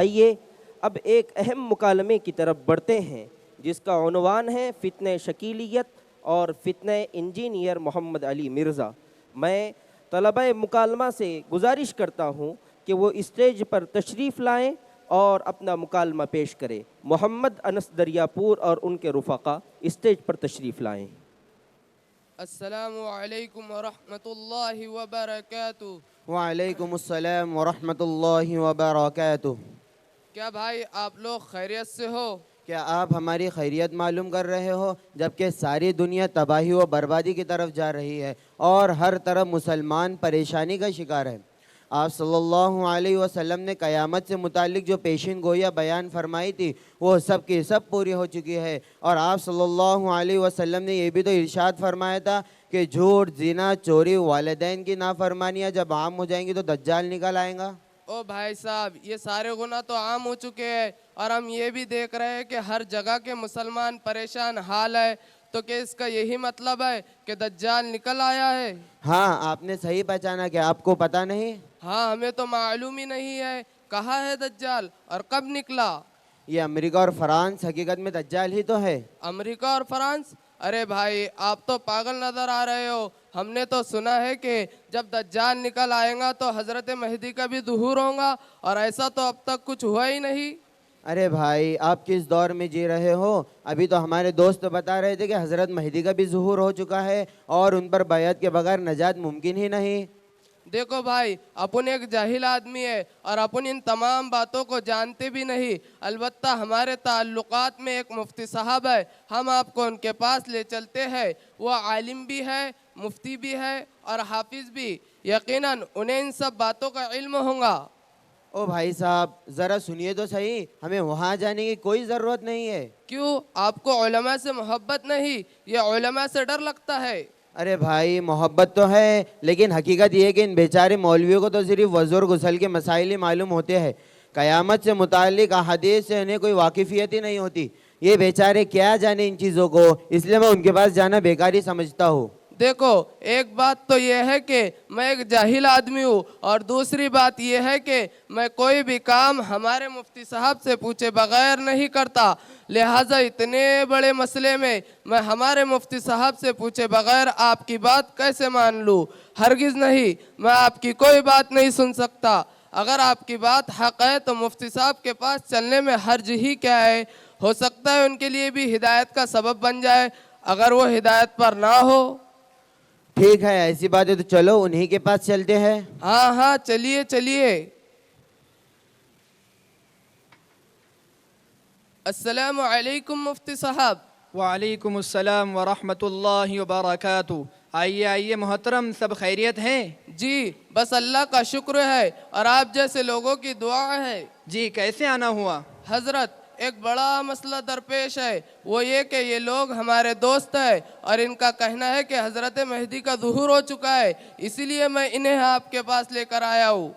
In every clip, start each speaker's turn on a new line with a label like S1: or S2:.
S1: آئیے اب ایک اہم مکالمے کی طرف بڑھتے ہیں جس کا عنوان ہے فتنہ شکیلیت اور فتنہ انجینئر محمد علی مرزا۔ میں طلبہ مکالمہ سے گزارش کرتا ہوں کہ وہ اسٹیج پر تشریف لائیں اور اپنا مکالمہ پیش کریں۔ محمد انس دریاپور اور ان کے رفقا اسٹیج پر تشریف لائیں۔
S2: السلام علیکم ورحمۃ اللہ وبرکاتہ۔
S3: وعلیکم السلام ورحمۃ اللہ وبرکاتہ۔
S2: کیا بھائی آپ لوگ خیریت سے ہو؟
S3: کیا آپ ہماری خیریت معلوم کر رہے ہو جبکہ ساری دنیا تباہی و بربادی کی طرف جا رہی ہے اور ہر طرف مسلمان پریشانی کا شکار ہے؟ آپ صلی اللہ علیہ وسلم نے قیامت سے متعلق جو پیشین گویا بیان فرمائی تھی وہ سب کی سب پوری ہو چکی ہے، اور آپ صلی اللہ علیہ وسلم نے یہ بھی تو ارشاد فرمایا تھا کہ جھوٹ، زنا، چوری، والدین کی نافرمانیاں جب عام ہو جائیں گی تو دجال نکل آئے گا۔
S2: او بھائی صاحب، یہ سارے گناہ تو عام ہو چکے ہیں، اور ہم یہ بھی دیکھ رہے ہیں کہ ہر جگہ کے مسلمان پریشان حال ہے، تو کہ اس کا یہی مطلب ہے کہ دجال نکل آیا ہے؟
S3: ہاں، آپ نے صحیح پہچانا کہ آپ کو پتہ نہیں؟
S2: ہاں، ہمیں تو معلوم ہی نہیں ہے کہاں ہے دجال اور کب نکلا۔
S3: یہ امریکہ اور فرانس حقیقت میں دجال ہی تو ہے۔
S2: امریکہ اور فرانس؟ ارے بھائی، آپ تو پاگل نظر آ رہے ہو۔ ہم نے تو سنا ہے کہ جب دجال نکل آئے گا تو حضرت مہدی کا بھی ظہور ہوگا، اور ایسا تو اب تک کچھ ہوا ہی نہیں۔
S3: ارے بھائی، آپ کس دور میں جی رہے ہو؟ ابھی تو ہمارے دوست بتا رہے تھے کہ حضرت مہدی کا بھی ظہور ہو چکا ہے اور ان پر بیعت کے بغیر نجات ممکن ہی نہیں۔
S2: دیکھو بھائی، اپن ایک جاہل آدمی ہے اور اپن ان تمام باتوں کو جانتے بھی نہیں۔ البتہ ہمارے تعلقات میں ایک مفتی صاحب ہے، ہم آپ کو ان کے پاس لے چلتے ہیں۔ وہ عالم بھی ہے، مفتی بھی ہے اور حافظ بھی، یقیناً انہیں ان سب باتوں کا علم ہوگا۔
S3: او بھائی صاحب، ذرا سنیے تو صحیح، ہمیں وہاں جانے کی کوئی ضرورت نہیں ہے۔
S2: کیوں؟ آپ کو علماء سے محبت نہیں یا علماء سے ڈر لگتا ہے؟
S3: ارے بھائی، محبت تو ہے، لیکن حقیقت یہ ہے کہ ان بیچارے مولویوں کو تو صرف وضو اور غسل کے مسائل ہی معلوم ہوتے ہیں، قیامت سے متعلق احادیث سے انہیں کوئی واقفیت ہی نہیں ہوتی۔ یہ بیچارے کیا جانے ان چیزوں کو، اس لیے میں ان کے پاس جانا بیکاری سمجھتا ہوں۔
S2: دیکھو، ایک بات تو یہ ہے کہ میں ایک جاہل آدمی ہوں، اور دوسری بات یہ ہے کہ میں کوئی بھی کام ہمارے مفتی صاحب سے پوچھے بغیر نہیں کرتا، لہٰذا اتنے بڑے مسئلے میں میں ہمارے مفتی صاحب سے پوچھے بغیر آپ کی بات کیسے مان لوں؟ ہرگز نہیں، میں آپ کی کوئی بات نہیں سن سکتا۔ اگر آپ کی بات حق ہے تو مفتی صاحب کے پاس چلنے میں حرج ہی کیا ہے؟ ہو سکتا ہے ان کے لیے بھی ہدایت کا سبب بن جائے، اگر وہ ہدایت پر نہ ہو۔
S3: ٹھیک ہے، ایسی بات ہے تو چلو انہی کے پاس چلتے ہیں۔
S2: ہاں ہاں، چلیے چلیے۔ السلام علیکم مفتی صاحب۔
S4: وعلیکم السلام ورحمۃ اللہ وبرکاتہ۔ آئیے آئیے محترم، سب خیریت ہے؟
S2: جی، بس اللہ کا شکر ہے اور آپ جیسے لوگوں کی دعا ہے۔
S4: جی، کیسے آنا ہوا؟
S2: حضرت، ایک بڑا مسئلہ درپیش ہے، وہ یہ کہ یہ لوگ ہمارے دوست ہیں اور ان کا کہنا ہے کہ حضرت مہدی کا ظہور ہو چکا ہے، اسی لیے میں انہیں آپ کے پاس لے کر آیا ہوں۔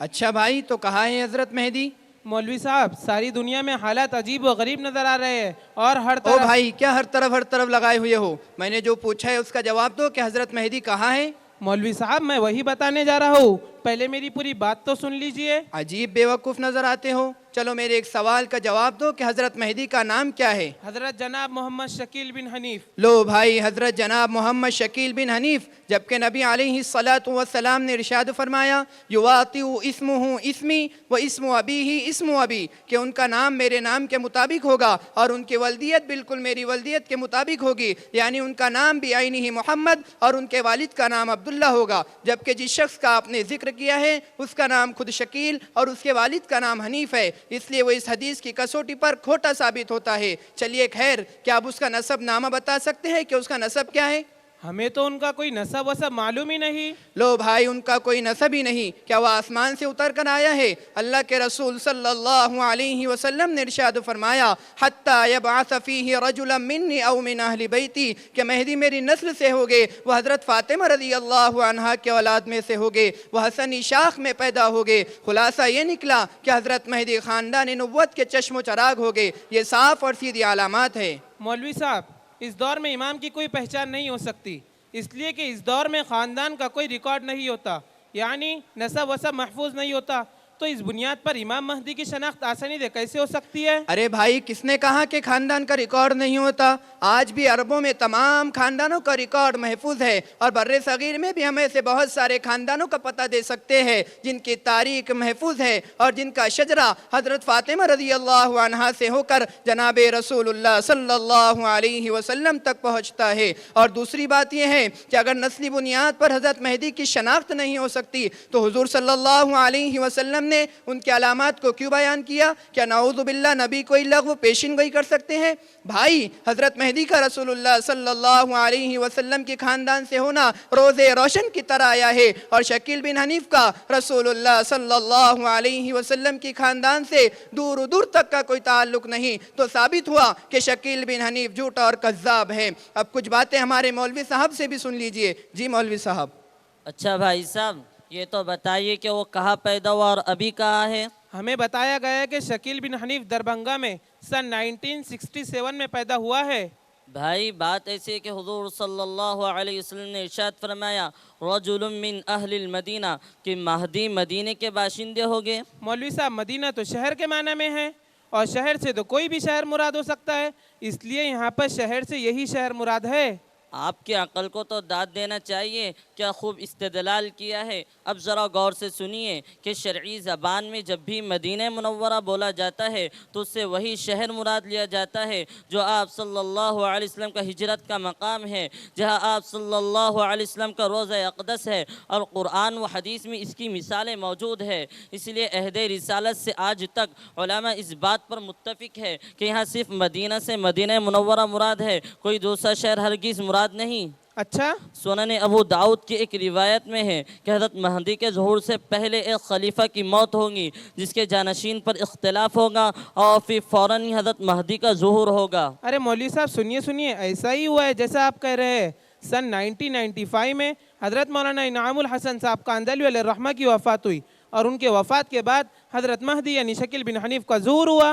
S4: اچھا بھائی، تو کہاں ہے حضرت مہدی؟
S5: مولوی صاحب، ساری دنیا میں حالات عجیب و غریب نظر آ رہے ہیں، اور ہر
S4: او
S5: طرف
S4: بھائی، کیا ہر طرف لگائے ہوئے ہو؟ میں نے جو پوچھا ہے اس کا جواب دو کہ حضرت مہدی کہاں ہے؟
S5: مولوی صاحب، میں وہی بتانے جا رہا ہوں، پہلے میری پوری بات تو سن لیجئے۔
S4: عجیب بیوقوف نظر آتے ہو۔ چلو میرے ایک سوال کا جواب دو کہ حضرت مہدی کا نام کیا ہے؟
S5: حضرت جناب محمد شکیل بن حنیف۔
S4: لو بھائی، حضرت جناب محمد شکیل بن حنیف، جبکہ نبی علیہ السلام نے ارشاد فرمایا یواطئ اسمہ اسمی و اسم ابیہ اسم ابی، کہ ان کا نام میرے نام کے مطابق ہوگا اور ان کی ولدیت بالکل میری ولدیت کے مطابق ہوگی، یعنی ان کا نام بعینہ محمد اور ان کے والد کا نام عبداللہ ہوگا، جبکہ جس شخص کا آپ نے ذکر کیا ہے اس کا نام خود شکیل اور اس کے والد کا نام حنیف ہے، اس لیے وہ اس حدیث کی کسوٹی پر کھوٹا ثابت ہوتا ہے۔ چلیے خیر، کیا آپ اس کا نسب نامہ بتا سکتے ہیں کہ اس کا نسب کیا ہے؟
S5: ہمیں تو ان کا کوئی نسب وسب معلوم ہی نہیں۔
S4: لو بھائی، ان کا کوئی نسب ہی نہیں، کیا وہ آسمان سے اتر کر آیا ہے؟ اللہ کے رسول صلی اللہ علیہ وسلم نے ارشاد فرمایا حتی یبعث فیہ رجلا منی او من اہل بیتی، کہ مہدی میری نسل سے ہوگے، وہ حضرت فاطمہ رضی اللہ عنہا کے اولاد میں سے ہوگے، وہ حسنی شاخ میں پیدا ہوگے۔ خلاصہ یہ نکلا کہ حضرت مہدی خاندان نبوت کے چشم و چراغ ہوگے۔ یہ صاف اور سیدھی علامات ہے۔
S5: مولوی صاحب، اس دور میں امام کی کوئی پہچان نہیں ہو سکتی، اس لیے کہ اس دور میں خاندان کا کوئی ریکارڈ نہیں ہوتا، یعنی نسب وسب محفوظ نہیں ہوتا، تو اس بنیاد پر امام مہدی کی شناخت آسانی سے کیسے ہو سکتی ہے؟
S4: ارے بھائی، کس نے کہا کہ خاندان کا ریکارڈ نہیں ہوتا؟ آج بھی عربوں میں تمام خاندانوں کا ریکارڈ محفوظ ہے، اور بر صغیر میں بھی ہم ایسے بہت سارے خاندانوں کا پتہ دے سکتے ہیں جن کی تاریخ محفوظ ہے اور جن کا شجرہ حضرت فاطمہ رضی اللہ عنہا سے ہو کر جناب رسول اللہ صلی اللہ علیہ وسلم تک پہنچتا ہے۔ اور دوسری بات یہ ہے کہ اگر نسلی بنیاد پر حضرت مہدی کی شناخت نہیں ہو سکتی تو حضور صلی اللہ علیہ وسلم نے ان کے علامات کو کیوں بیان کیا؟ کیا نعوذ باللہ نبی کوئی لغو پیشین گوئی کر سکتے ہیں؟ بھائی، حضرت مہدی کا رسول اللہ صلی اللہ علیہ وسلم کے خاندان سے ہونا روز روشن کی طرح آیا ہے، اور شکیل بن حنیف کا رسول اللہ صلی اللہ علیہ وسلم کی خاندان سے دور دور تک کا کوئی تعلق نہیں، تو ثابت ہوا کہ شکیل بن حنیف جھوٹا اور کذاب ہے۔ اب کچھ باتیں ہمارے مولوی صاحب سے بھی سن لیجئے۔ جی مولوی صاحب۔
S6: اچھا بھائی صاحب، یہ تو بتائیے کہ وہ کہاں پیدا ہوا اور ابھی کہاں ہے؟
S5: ہمیں بتایا گیا ہے کہ شکیل بن حنیف دربھنگا میں سن 1967 میں پیدا ہوا ہے۔
S6: بھائی بات ایسی ہے کہ حضور صلی اللہ علیہ وسلم نے ارشاد فرمایا رجل من اہل المدینہ، کہ مہدی مدینے کے باشندے ہوگے۔
S5: مولوی صاحب، مدینہ تو شہر کے معنی میں ہے، اور شہر سے تو کوئی بھی شہر مراد ہو سکتا ہے، اس لیے یہاں پر شہر سے یہی شہر مراد ہے۔
S6: آپ کی عقل کو تو داد دینا چاہیے، کیا خوب استدلال کیا ہے۔ اب ذرا غور سے سنیے کہ شرعی زبان میں جب بھی مدینہ منورہ بولا جاتا ہے تو اس سے وہی شہر مراد لیا جاتا ہے جو آپ صلی اللہ علیہ وسلم کا ہجرت کا مقام ہے، جہاں آپ صلی اللہ علیہ وسلم کا روضہ اقدس ہے، اور قرآن و حدیث میں اس کی مثالیں موجود ہے۔ اس لیے عہد رسالت سے آج تک علماء اس بات پر متفق ہے کہ یہاں صرف مدینہ سے مدینہ منورہ مراد ہے، کوئی دوسرا شہر ہرگز مراد نہیں۔
S5: اچھا،
S6: سنن ابو داؤد کی ایک روایت میں ہے کہ حضرت مہدی کے ظہور سے پہلے ایک خلیفہ کی موت ہوگی جس کے جانشین پر اختلاف ہوگا، اور پھر فوراً ہی حضرت مہدی کا ظہور ہوگا۔
S5: ارے مولوی صاحب سنیے، ایسا ہی ہوا ہے جیسا آپ کہہ رہے ہیں۔ سن 1995 میں حضرت مولانا انعام الحسن صاحب کاندھلوی علیہ الرحمہ کی وفات ہوئی، اور ان کے وفات کے بعد حضرت مہدی یعنی شکیل بن حنیف کا ظہور ہوا۔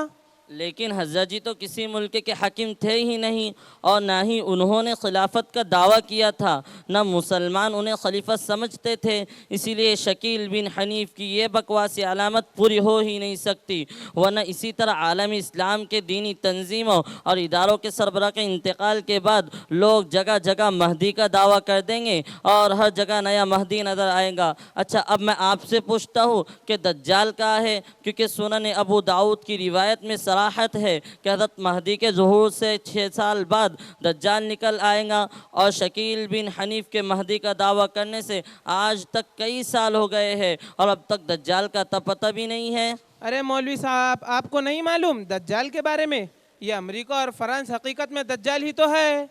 S6: لیکن حضرت جی تو کسی ملک کے حاکم تھے ہی نہیں، اور نہ ہی انہوں نے خلافت کا دعویٰ کیا تھا، نہ مسلمان انہیں خلیفہ سمجھتے تھے، اسی لیے شکیل بن حنیف کی یہ بکواسی علامت پوری ہو ہی نہیں سکتی، ورنہ اسی طرح عالم اسلام کے دینی تنظیموں اور اداروں کے سربراہ کے انتقال کے بعد لوگ جگہ جگہ مہدی کا دعویٰ کر دیں گے اور ہر جگہ نیا مہدی نظر آئے گا۔ اچھا، اب میں آپ سے پوچھتا ہوں کہ دجال کہاں ہے؟ کیونکہ سنن ابو داؤد کی روایت میں صراحت ہے کہ حضرت مہدی کے ظہور سے 6 سال بعد دجال نکل آئے گا، اور شکیل بن حنیف کے مہدی کا دعویٰ کرنے سے آج تک کئی سال ہو گئے ہیں اور اب تک دجال کا پتہ بھی نہیں ہے۔
S5: ارے مولوی صاحب، آپ کو نہیں معلوم دجال کے بارے میں؟ یہ امریکہ اور فرانس حقیقت میں دجال ہی تو ہے۔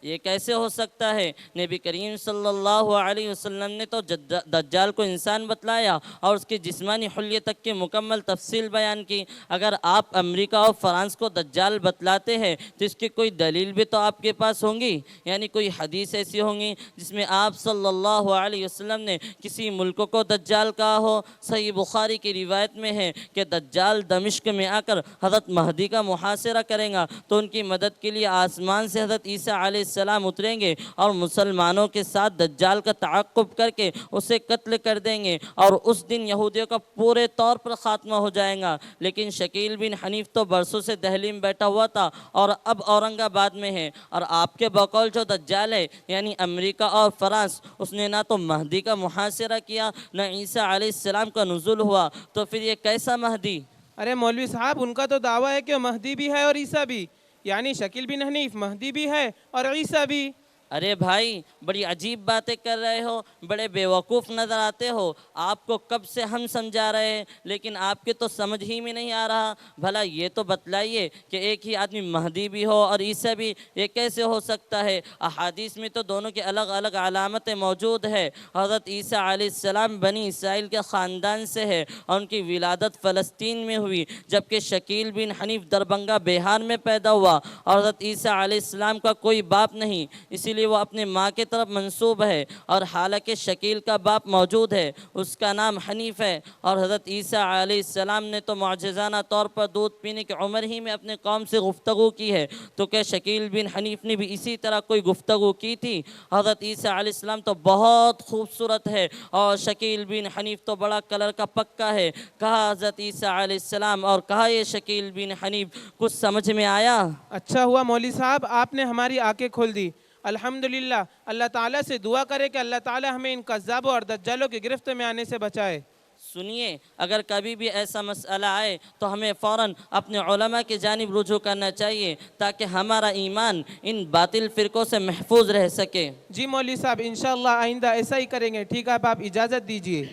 S6: یہ کیسے ہو سکتا ہے؟ نبی کریم صلی اللہ علیہ وسلم نے تو دجال کو انسان بتلایا اور اس کی جسمانی حلیت تک کی مکمل تفصیل بیان کی۔ اگر آپ امریکہ اور فرانس کو دجال بتلاتے ہیں تو اس کی کوئی دلیل بھی تو آپ کے پاس ہوں گی، یعنی کوئی حدیث ایسی ہوں گی جس میں آپ صلی اللہ علیہ وسلم نے کسی ملک کو دجال کہا ہو۔ صحیح بخاری کی روایت میں ہے کہ دجال دمشق میں آ کر حضرت مہدی کا محاصرہ کرے گا تو ان کی مدد کے لیے آسمان سے حضرت عیسیٰ علیہ السلام اتریں گے اور مسلمانوں کے ساتھ دجال کا تعاقب کر کے اسے قتل کر دیں گے، اور اس دن یہودیوں کا پورے طور پر خاتمہ ہو جائے گا۔ لیکن شکیل بن حنیف تو برسوں سے دہلی میں بیٹھا ہوا تھا اور اب اورنگ آباد میں ہے، اور آپ کے بقول جو دجال ہے یعنی امریکہ اور فرانس، اس نے نہ تو مہدی کا محاصرہ کیا نہ عیسیٰ علیہ السلام کا نزول ہوا، تو پھر یہ کیسا مہدی؟
S5: ارے مولوی صاحب، ان کا تو دعویٰ ہے کہ وہ مہدی بھی ہے اور عیسیٰ بھی، یعنی شکیل بن حنیف مہدی بھی ہے اور عیسیٰ بھی۔
S6: ارے بھائی، بڑی عجیب باتیں کر رہے ہو، بڑے بیوقوف نظر آتے ہو۔ آپ کو کب سے ہم سمجھا رہے ہیں لیکن آپ کے تو سمجھ ہی میں نہیں آ رہا۔ بھلا یہ تو بتلائیے کہ ایک ہی آدمی مہدی بھی ہو اور عیسیٰ بھی، یہ کیسے ہو سکتا ہے؟ احادیث میں تو دونوں کے الگ الگ علامتیں موجود ہے۔ حضرت عیسیٰ علیہ السلام بنی اسرائیل کے خاندان سے ہے اور ان کی ولادت فلسطین میں ہوئی، جبکہ شکیل بن حنیف دربھنگہ بہار میں پیدا ہوا، اور حضرت عیسیٰ علیہ السلام کا کوئی باپ نہیں، اسی لیے وہ اپنے ماں کی طرف منسوب ہے، اور حالانکہ شکیل کا باپ موجود ہے، اس کا نام حنیف ہے۔ اور حضرت عیسیٰ علیہ السلام نے تو معجزانہ طور پر دودھ پینے کی عمر ہی میں اپنے قوم سے گفتگو کی ہے، تو کیا شکیل بن حنیف نے بھی اسی طرح کوئی گفتگو کی تھی؟ حضرت عیسیٰ علیہ السلام تو بہت خوبصورت ہے، اور شکیل بن حنیف تو بڑا کلر کا پکا ہے۔ کہا حضرت عیسیٰ علیہ السلام اور کہا یہ شکیل بن حنیف، کچھ سمجھ میں آیا؟
S5: اچھا ہوا مولوی صاحب آپ نے ہماری آنکھیں کھول دی۔ الحمدللہ، اللہ تعالیٰ سے دعا کرے کہ اللہ تعالیٰ ہمیں ان کذابوں اور دجالوں کی گرفت میں آنے سے بچائے۔
S6: سنیے، اگر کبھی بھی ایسا مسئلہ آئے تو ہمیں فوراً اپنے علماء کی جانب رجوع کرنا چاہیے، تاکہ ہمارا ایمان ان باطل فرقوں سے محفوظ رہ سکے۔
S5: جی مولوی صاحب انشاءاللہ آئندہ ایسا ہی کریں گے۔ ٹھیک ہے، اب آپ اجازت دیجیے۔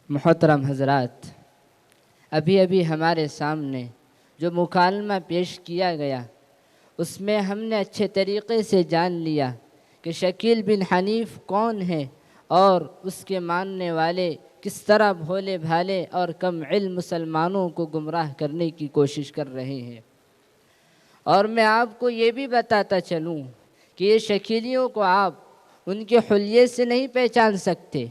S7: محترم حضرات، ابھی ہمارے سامنے جو مکالمہ پیش کیا گیا اس میں ہم نے اچھے طریقے سے جان لیا کہ شکیل بن حنیف کون ہے اور اس کے ماننے والے کس طرح بھولے بھالے اور کم علم مسلمانوں کو گمراہ کرنے کی کوشش کر رہے ہیں۔ اور میں آپ کو یہ بھی بتاتا چلوں کہ یہ شکیلیوں کو آپ ان کے حلیے سے نہیں پہچان سکتے۔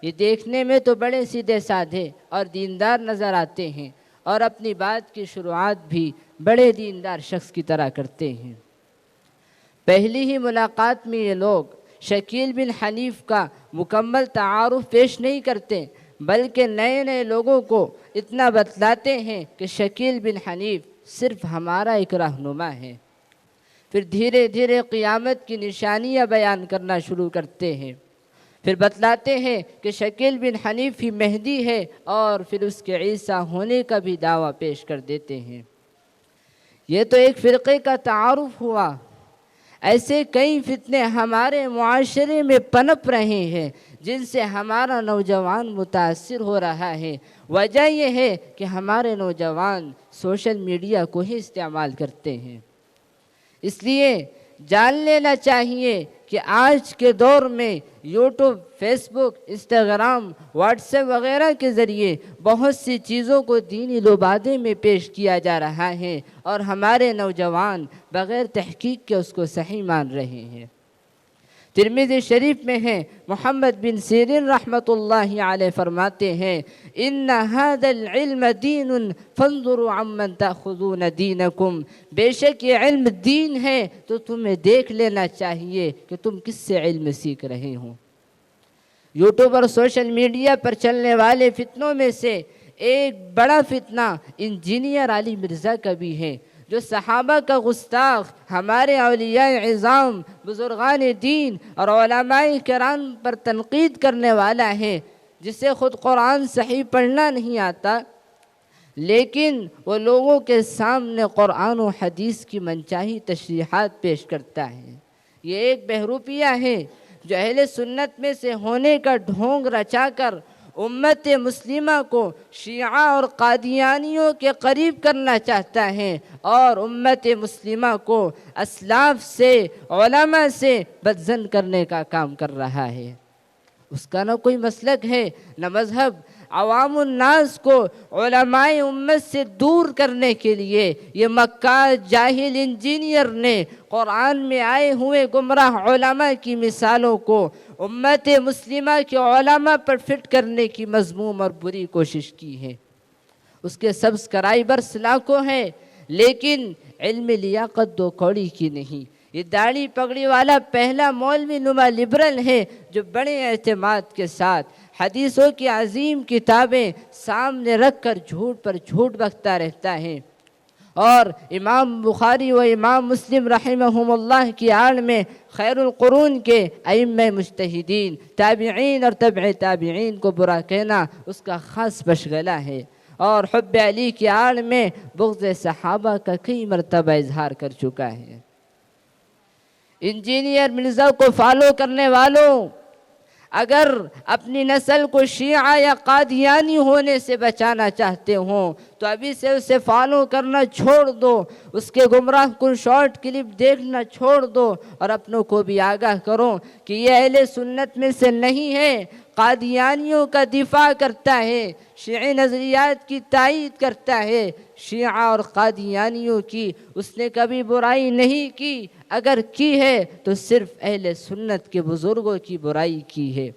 S7: یہ دیکھنے میں تو بڑے سیدھے سادھے اور دیندار نظر آتے ہیں، اور اپنی بات کی شروعات بھی بڑے دیندار شخص کی طرح کرتے ہیں۔ پہلی ہی ملاقات میں یہ لوگ شکیل بن حنیف کا مکمل تعارف پیش نہیں کرتے، بلکہ نئے لوگوں کو اتنا بتلاتے ہیں کہ شکیل بن حنیف صرف ہمارا ایک رہنما ہے۔ پھر دھیرے دھیرے قیامت کی نشانیاں بیان کرنا شروع کرتے ہیں۔ پھر بتلاتے ہیں کہ شکیل بن حنیف ہی مہدی ہے، اور پھر اس کے عیسیٰ ہونے کا بھی دعویٰ پیش کر دیتے ہیں۔ یہ تو ایک فرقے کا تعارف ہوا۔ ایسے کئی فتنے ہمارے معاشرے میں پنپ رہے ہیں جن سے ہمارا نوجوان متاثر ہو رہا ہے۔ وجہ یہ ہے کہ ہمارے نوجوان سوشل میڈیا کو ہی استعمال کرتے ہیں۔ اس لیے جان لینا چاہیے کہ آج کے دور میں یوٹیوب، فیس بک، انسٹاگرام، واٹس ایپ وغیرہ کے ذریعے بہت سی چیزوں کو دینی لبادے میں پیش کیا جا رہا ہے، اور ہمارے نوجوان بغیر تحقیق کے اس کو صحیح مان رہے ہیں۔ ترمذی شریف میں ہے، محمد بن سیرین رحمۃ اللہ علیہ فرماتے ہیں، ان هذا العلم دین فانظروا عمن تاخذون دینکم، بے شک یہ علم دین ہے تو تمہیں دیکھ لینا چاہیے کہ تم کس سے علم سیکھ رہے ہو۔ یوٹیوب اور سوشل میڈیا پر چلنے والے فتنوں میں سے ایک بڑا فتنہ انجینئر علی مرزا کا بھی ہے، جو صحابہ کا گستاخ، ہمارے اولیاء عظام، بزرگان دین اور علماء کرام پر تنقید کرنے والا ہے، جسے خود قرآن صحیح پڑھنا نہیں آتا، لیکن وہ لوگوں کے سامنے قرآن و حدیث کی منچاہی تشریحات پیش کرتا ہے۔ یہ ایک بہروپیہ ہے جو اہل سنت میں سے ہونے کا ڈھونگ رچا کر امت مسلمہ کو شیعہ اور قادیانیوں کے قریب کرنا چاہتا ہے، اور امت مسلمہ کو اسلاف سے، علماء سے بدظن کرنے کا کام کر رہا ہے۔ اس کا نہ کوئی مسلک ہے نہ مذہب۔ عوام الناس کو علماء امت سے دور کرنے کے لیے یہ مکار جاہل انجینئر نے قرآن میں آئے ہوئے گمراہ علماء کی مثالوں کو امت مسلمہ کے علماء پر فٹ کرنے کی مذموم اور بری کوشش کی ہے۔ اس کے سبسکرائبرز لاکھوں ہیں، لیکن علم لیاقت دو کوڑی کی نہیں۔ یہ داڑھی پگڑی والا پہلا مولوی نما لبرل ہے جو بڑے اعتماد کے ساتھ حدیثوں کی عظیم کتابیں سامنے رکھ کر جھوٹ پر جھوٹ بکتا رہتا ہے، اور امام بخاری و امام مسلم رحمہم اللہ کی آڑ میں خیر القرون کے ائمہ مجتہدین، تابعین اور تبع تابعین کو برا کہنا اس کا خاص مشغلہ ہے، اور حب علی کی آڑ میں بغض صحابہ کا کئی مرتبہ اظہار کر چکا ہے۔ انجینئر مرزا کو فالو کرنے والوں، اگر اپنی نسل کو شیعہ یا قادیانی ہونے سے بچانا چاہتے ہوں تو ابھی سے اسے فالو کرنا چھوڑ دو، اس کے گمراہ کن شارٹ کلپ دیکھنا چھوڑ دو، اور اپنوں کو بھی آگاہ کرو کہ یہ اہل سنت میں سے نہیں ہے، قادیانیوں کا دفاع کرتا ہے، شیعی نظریات کی تائید کرتا ہے، شیعہ اور قادیانیوں کی اس نے کبھی برائی نہیں کی، اگر کی ہے تو صرف اہل سنت کے بزرگوں کی برائی کی ہے۔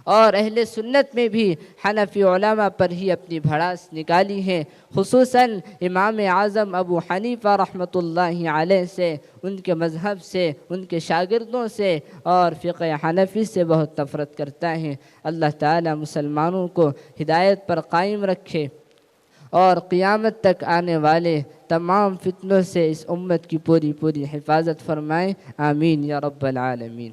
S7: اور اہل سنت میں بھی حنفی علماء پر ہی اپنی بھڑاس نکالی ہے، خصوصاً امام اعظم ابو حنیفہ رحمۃ اللہ علیہ سے، ان کے مذہب سے، ان کے شاگردوں سے اور فقہ حنفی سے بہت نفرت کرتا ہے۔ اللہ تعالیٰ مسلمانوں کو ہدایت پر قائم رکھے اور قیامت تک آنے والے تمام فتنوں سے اس امت کی پوری حفاظت فرمائے، آمین یا رب العالمین۔